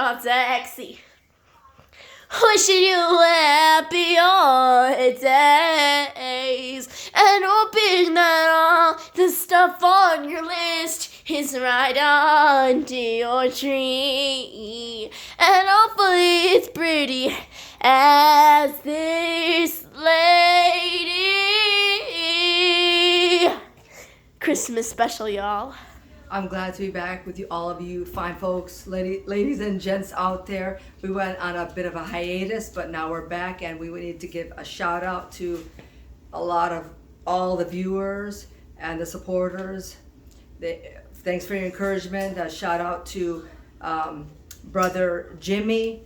your taxi. Wishing you happy holidays, and hoping that all the stuff on your list is right under your tree. And hopefully it's pretty as this lady. Christmas special, y'all. I'm glad to be back with you, all of you fine folks, ladies and gents out there. We went on a bit of a hiatus, but now we're back, and we need to give a shout out to all the viewers and the supporters. Thanks for your encouragement. A shout out to brother Jimmy,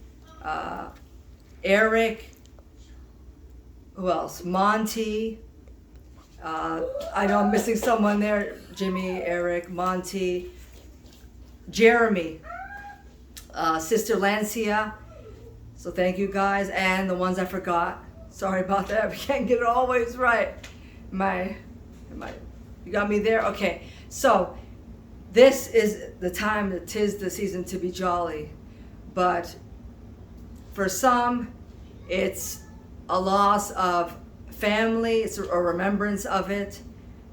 Eric, who else? Monty. I know I'm missing someone there. Jimmy, Eric, Monty, Jeremy, Sister Lancia. So thank you guys, and the ones I forgot. Sorry about that. We can't get it always right. You got me there? Okay. So this is the time that 'tis the season to be jolly. But for some, it's a loss of family, it's a remembrance of it,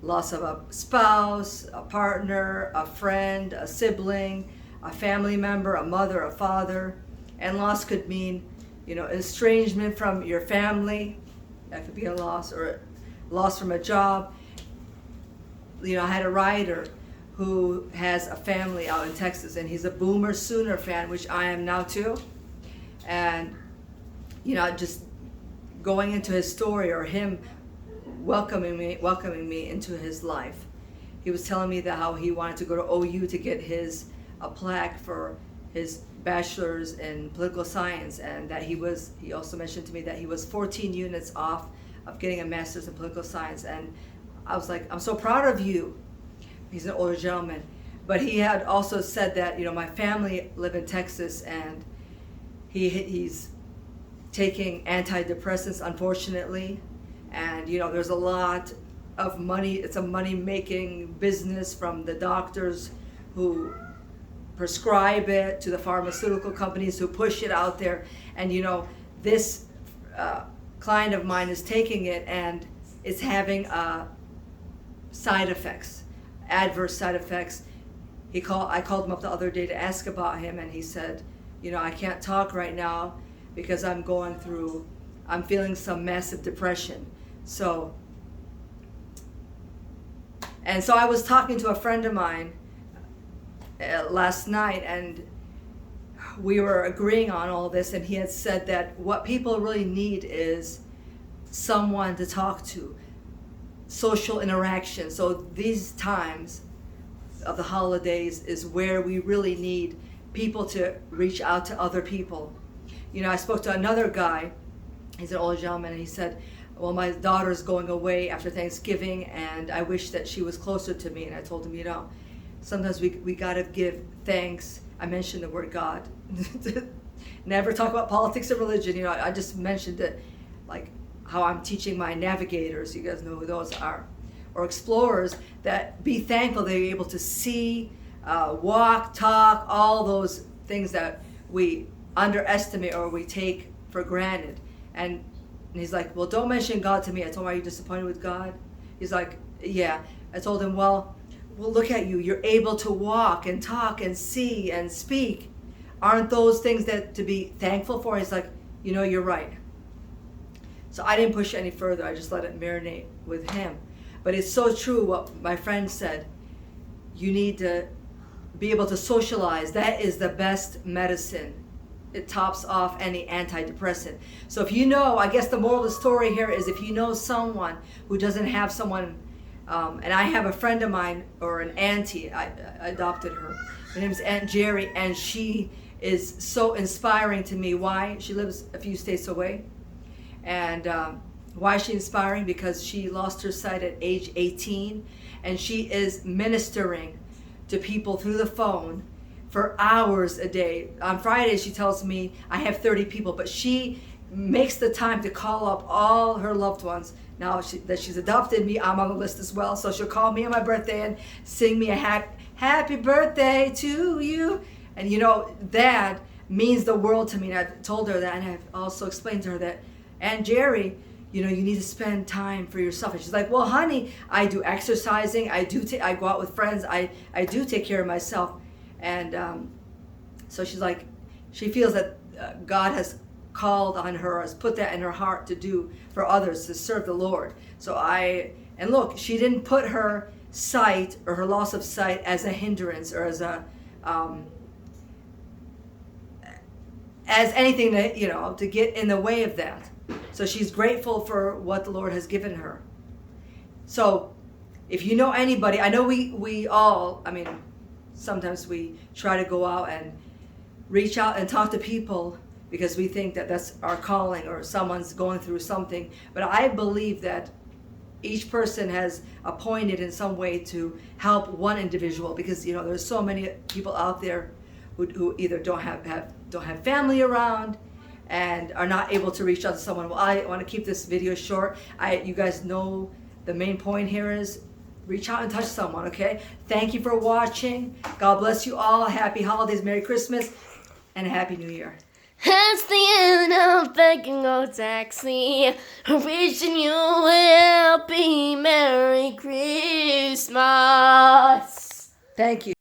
loss of a spouse, a partner, a friend, a sibling, a family member, a mother, a father. And loss could mean, estrangement from your family. That could be a loss, or a loss from a job. I had a writer who has a family out in Texas, and he's a Boomer Sooner fan, which I am now too. And, just going into his story, or him welcoming me into his life. He was telling me that how he wanted to go to OU to get a plaque for his bachelor's in political science, and that he also mentioned to me that he was 14 units off of getting a master's in political science. And I was like, I'm so proud of you. He's an older gentleman, but he had also said that my family live in Texas, and he's taking antidepressants, unfortunately, and there's a lot of money. It's a money-making business, from the doctors who prescribe it to the pharmaceutical companies who push it out there. And this client of mine is taking it, and it's having side effects, adverse side effects. I called him up the other day to ask about him, and he said, I can't talk right now because I'm feeling some massive depression. So I was talking to a friend of mine last night, and we were agreeing on all this, and he had said that what people really need is someone to talk to, social interaction. So these times of the holidays is where we really need people to reach out to other people. I spoke to another guy, he's an older gentleman, and he said, well, my daughter's going away after Thanksgiving, and I wish that she was closer to me. And I told him, sometimes we gotta give thanks. I mentioned the word God. Never talk about politics or religion. I just mentioned it, like how I'm teaching my navigators, you guys know who those are, or explorers, that be thankful they're able to see, walk, talk, all those things that we underestimate or we take for granted. And he's like, well, don't mention God to me. I told him, are you disappointed with God? He's like, yeah. I told him, well, look at you. You're able to walk and talk and see and speak. Aren't those things that to be thankful for? He's like, you're right. So I didn't push any further. I just let it marinate with him. But it's so true what my friend said. You need to be able to socialize. That is the best medicine. It tops off any antidepressant. So if I guess the moral of the story here is, if you know someone who doesn't have someone, and I have a friend of mine, or an auntie, I adopted her. Her name is Aunt Jerry, and she is so inspiring to me. Why? She lives a few states away. And why is she inspiring? Because she lost her sight at age 18, and she is ministering to people through the phone for hours a day. On Friday, she tells me, I have 30 people, but she makes the time to call up all her loved ones. Now that she's adopted me, I'm on the list as well. So she'll call me on my birthday and sing me a happy birthday to you. And that means the world to me. And I told her that, and I've also explained to her that, and Jerry, you know, you need to spend time for yourself. And she's like, well, honey, I do exercising. I go out with friends. I do take care of myself. And so she's like, she feels that God has called on her, has put that in her heart to do for others, to serve the Lord. And look, she didn't put her sight or her loss of sight as a hindrance or as anything that, you know, to get in the way of that. So she's grateful for what the Lord has given her. So if you know anybody, I know we all, I mean, sometimes we try to go out and reach out and talk to people because we think that that's our calling or someone's going through something. But I believe that each person has appointed in some way to help one individual, because, you know, there's so many people out there who either don't have family around and are not able to reach out to someone. Well, I want to keep this video short. You guys know the main point here is reach out and touch someone, okay? Thank you for watching. God bless you all. Happy holidays, Merry Christmas, and a Happy New Year. That's the end of Begging Go Taxi. Wishing you a happy Merry Christmas. Thank you.